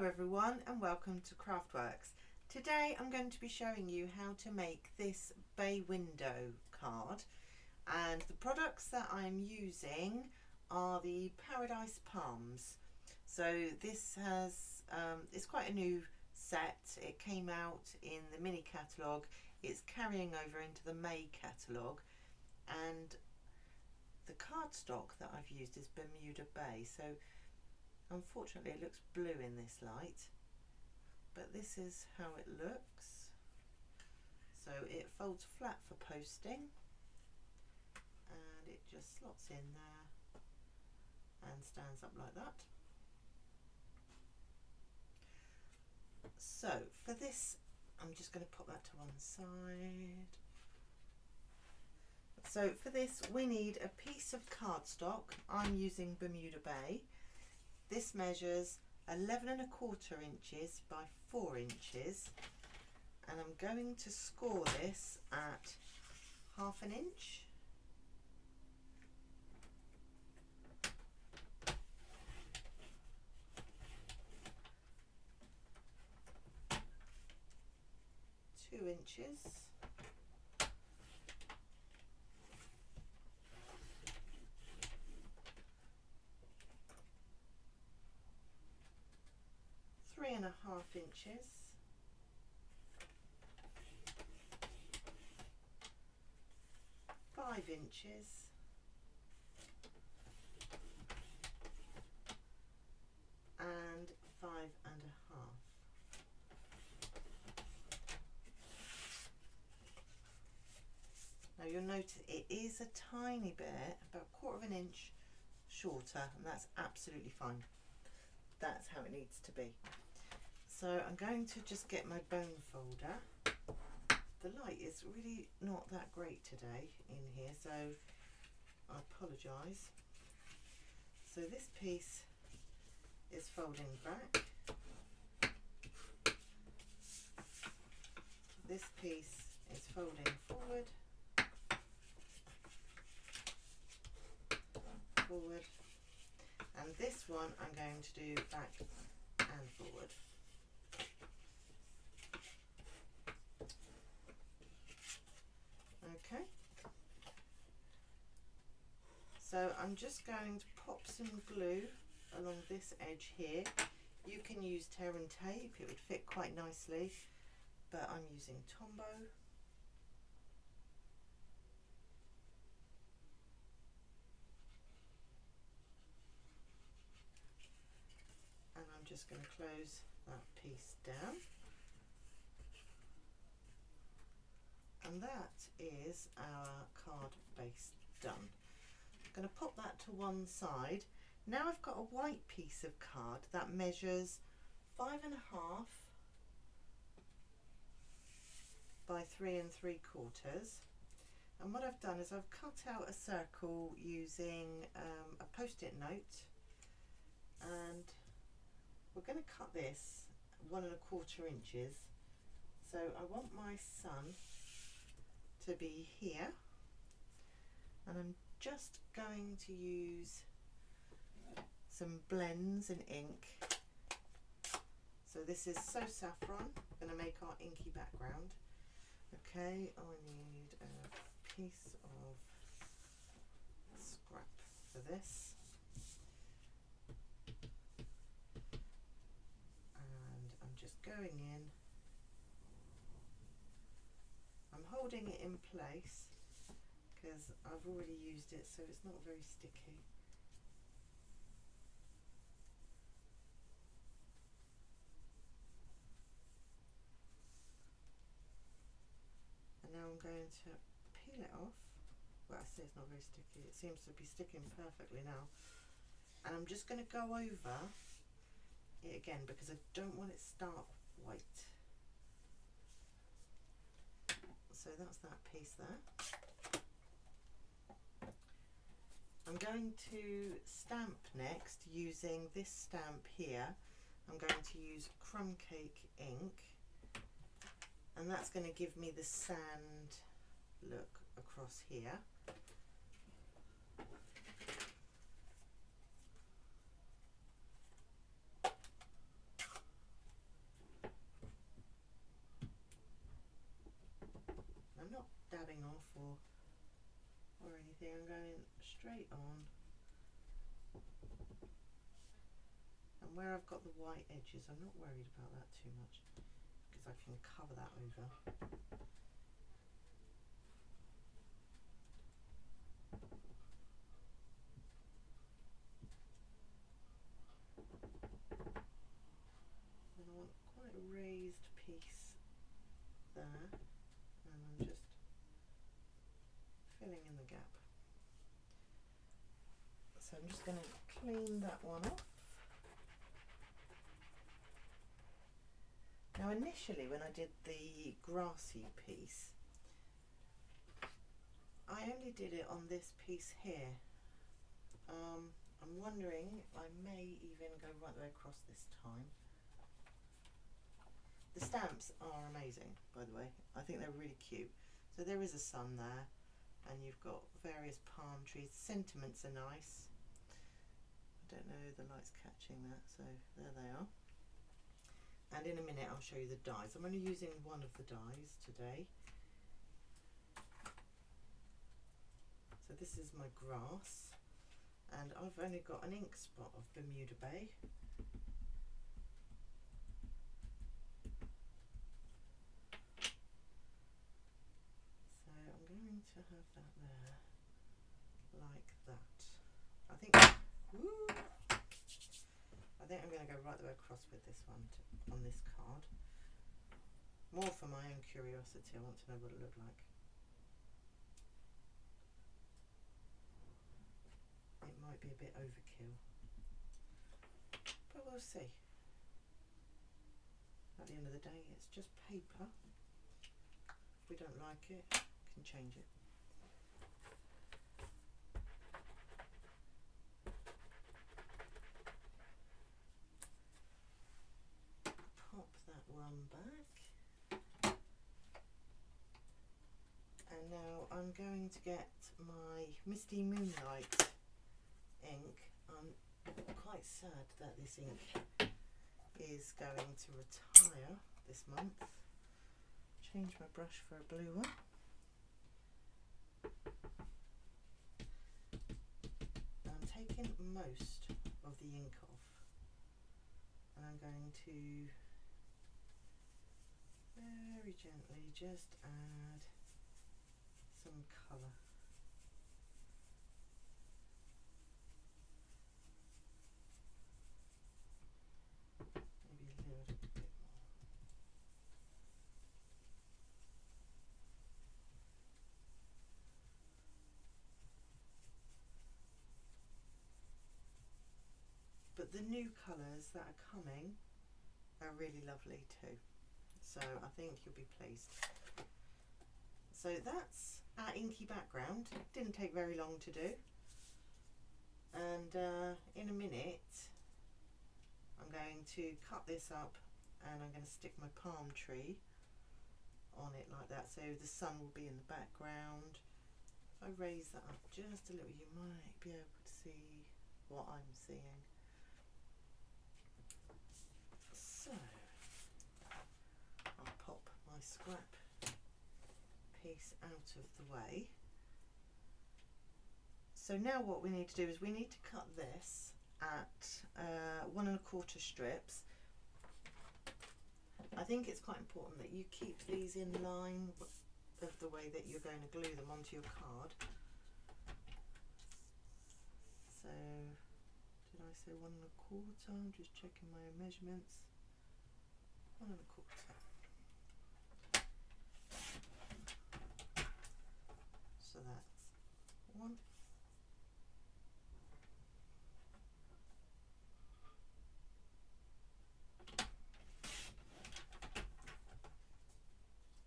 Hello everyone and welcome to Craftworks. Today I'm going to be showing you how to make this bay window card, and the products that I'm using are the Paradise Palms. So this has it's quite a new set. It came out in the mini catalogue. It's carrying over into the May catalogue, and the cardstock that I've used is Bermuda Bay. So unfortunately it looks blue in this light, but this is how it looks. So it folds flat for posting and it just slots in there and stands up like that. So for this I'm just going to put that to one side. So for this we need a piece of cardstock. I'm using Bermuda Bay. This measures 11¼ inches by 4 inches, and I'm going to score this at ½ inch. Two inches. Three and a half inches, 5 inches, and 5½. Now you'll notice it is a tiny bit, about 1/4 inch shorter, and that's absolutely fine. That's how it needs to be. So I'm going to just get my bone folder. The light is really not that great today in here, so I apologise. So this piece is folding back. This piece is folding forward. Forward. And this one I'm going to do back and forward. Okay, so I'm just going to pop some glue along this edge here. You can use tear and tape, it would fit quite nicely, but I'm using Tombow. And I'm just going to close that piece down. And that is our card base done. I'm going to pop that to one side. Now I've got a white piece of card that measures 5½ by 3 3/4. And what I've done is I've cut out a circle using a post-it note, and we're going to cut this 1¼ inches. So I want my sun to be here, and I'm just going to use some blends in ink. So this is So Saffron. I'm going to make our inky background. Okay, I need a piece of scrap for this, and I'm just going in. I'm holding it in place because I've already used it, so it's not very sticky. And now I'm going to peel it off. Well, I say it's not very sticky. It seems to be sticking perfectly now. And I'm just going to go over it again because I don't want it stark white. So that's that piece there. I'm going to stamp next using this stamp here. I'm going to use Crumb Cake ink, and that's going to give me the sand look across here. not dabbing off or anything. I'm going straight on. And where I've got the white edges, I'm not worried about that too much because I can cover that over. And I want quite a raised piece there, and I'm just filling in the gap. So I'm just going to clean that one off. Now initially when I did the grassy piece, I only did it on this piece here. I'm wondering if I may even go right the way across this time. The stamps are amazing, by the way. I think they're really cute. So there is a sun there, and you've got various palm trees. The sentiments are nice. I don't know, the light's catching that, so there they are. And in a minute I'll show you the dies. I'm only using one of the dies today. So this is my grass, and I've only got an ink spot of Bermuda Bay. So I'm going to have that there, like that. I think I'm going to go right the way across with this one on this card. More for my own curiosity, I want to know what it looked like. It might be a bit overkill, but we'll see. At the end of the day, it's just paper. If we don't like it, we can change it. Pop that one back. And now I'm going to get my Misty Moonlight ink. I'm quite sad that this ink is going to retire this month. Change my brush for a blue one. I'm taking most of the ink off, and I'm going to very gently just add some colour. Maybe a little bit more. But the new colours that are coming are really lovely too. So I think you'll be pleased. So that's our inky background. Didn't take very long to do. And in a minute I'm going to cut this up and I'm going to stick my palm tree on it like that, so the sun will be in the background. If I raise that up just a little, you might be able to see what I'm seeing. So I'll pop my scrap piece out of the way. So now what we need to do is we need to cut this at 1 1/4 strips. I think it's quite important that you keep these in line of the way that you're going to glue them onto your card. So did I say 1 1/4? I'm just checking my measurements. 1 1/4. So that's 1.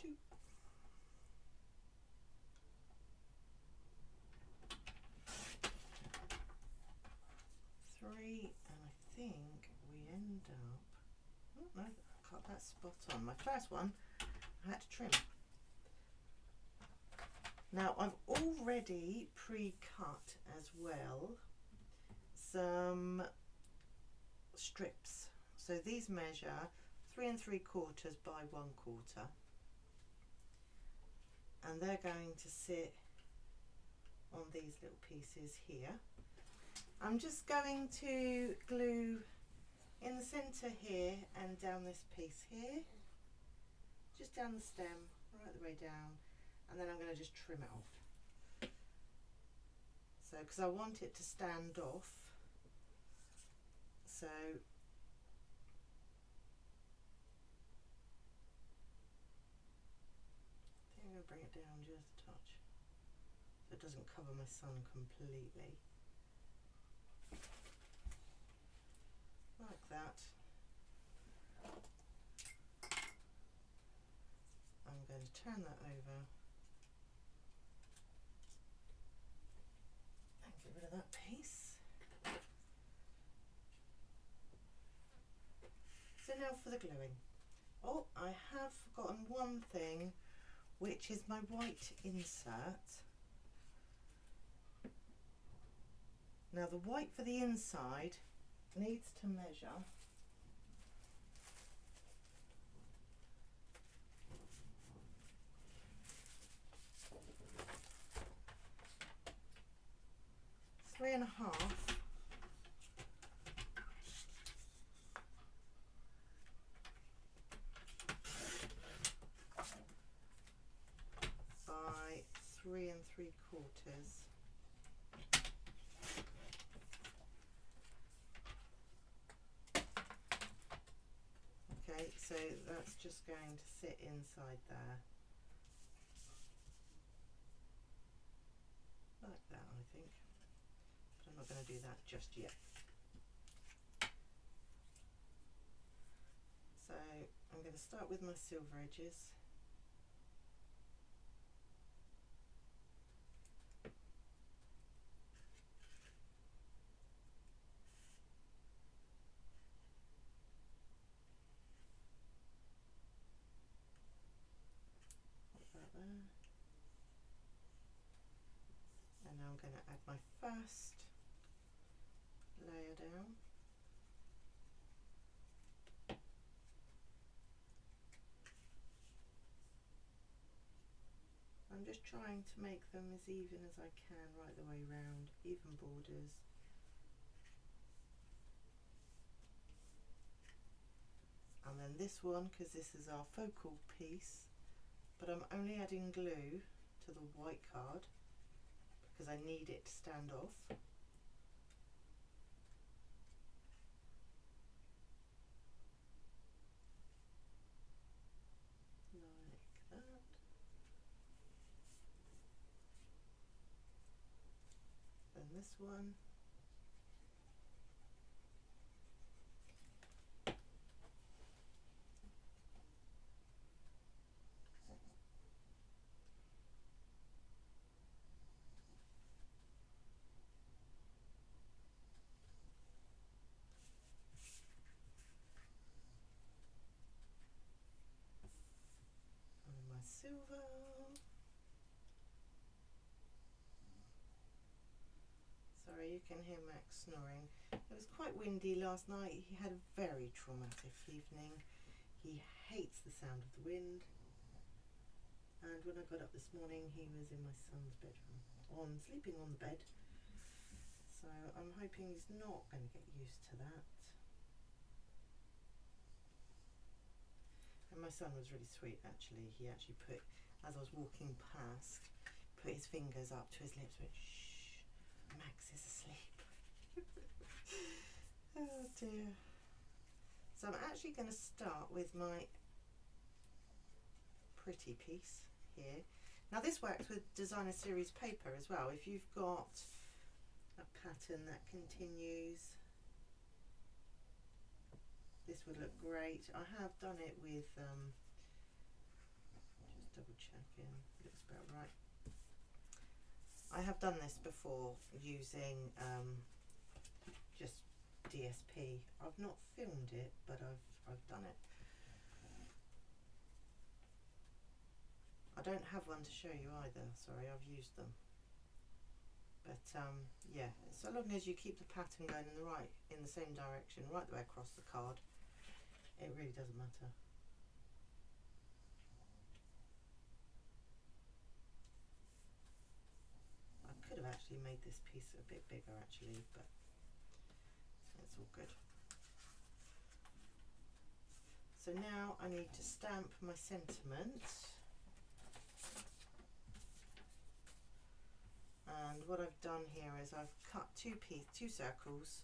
2. 3, and I think we end up, oh no, I cut that spot on. My first one I had to trim. Now I've already pre-cut as well some strips. So these measure 3 3/4 by 1/4. and they're going to sit on these little pieces here. I'm just going to glue in the centre here and down this piece here, just down the stem, right the way down, and then I'm going to just trim it off. So, because I want it to stand off, so I'm going to bring it down just a touch so it doesn't cover my sun completely. Like that. I'm going to turn that over and get rid of that piece. So now for the gluing. Oh, I have forgotten one thing, which is my white insert. Now the white for the inside needs to measure three and a half by 3 3/4. Okay, so that's just going to sit inside there, like that, I think, but I'm not going to do that just yet. So I'm going to start with my silver edges. And now I'm going to add my first layer down. I'm just trying to make them as even as I can right the way round, even borders. And then this one, because this is our focal piece, but I'm only adding glue to the white card because I need it to stand off. Like that. Then this one. Silver. Sorry, you can hear Max snoring. It was quite windy last night. He had a very traumatic evening. He hates the sound of the wind. And when I got up this morning, he was in my son's bedroom, sleeping on the bed. So I'm hoping he's not going to get used to that. And my son was really sweet, actually. He actually put, as I was walking past, put his fingers up to his lips, went, shh, Max is asleep. Oh dear. So I'm actually going to start with my pretty piece here. Now this works with designer series paper as well. If you've got a pattern that continues, this would look great. I have done it with, just double checking, looks about right. I have done this before using just DSP. I've not filmed it, but I've done it. I don't have one to show you either, sorry, I've used them. But yeah, so long as you keep the pattern going in the same direction, right the way across the card, it really doesn't matter. actually made this piece a bit bigger actually, but it's all good. So now I need to stamp my sentiment. And what I've done here is I've cut two circles,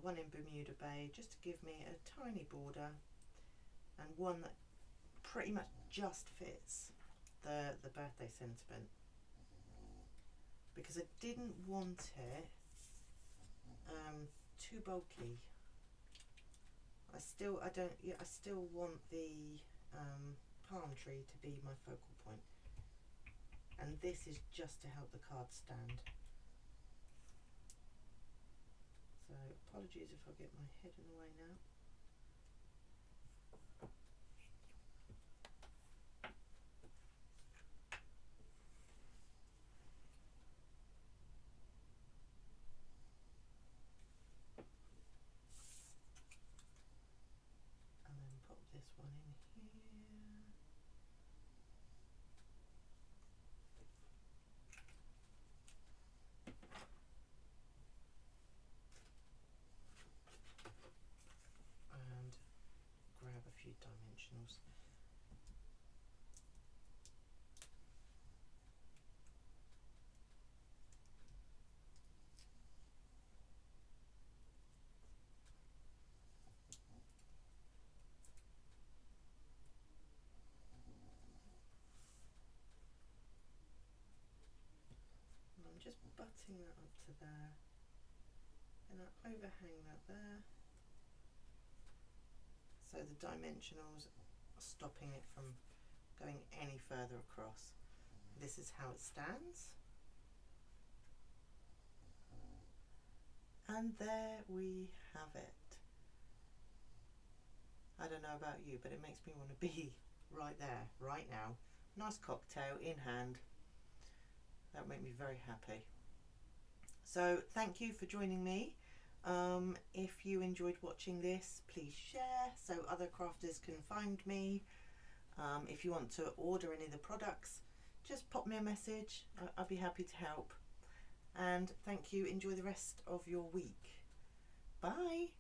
one in Bermuda Bay just to give me a tiny border, and one that pretty much just fits the birthday sentiment, because I didn't want it too bulky. I still want the palm tree to be my focal point, and this is just to help the card stand. So apologies if I get my head in the way now. And then pop this one in here. And grab a few dimensionals. And I'm just butting that up to there, and I overhang that there, so the dimensionals are stopping it from going any further across. This is how it stands. And there we have it. I don't know about you, but it makes me want to be right there, right now. Nice cocktail in hand. That would make me very happy. So thank you for joining me. If you enjoyed watching this, please share so other crafters can find me. If you want to order any of the products, just pop me a message. I'll be happy to help. And thank you. Enjoy the rest of your week. Bye.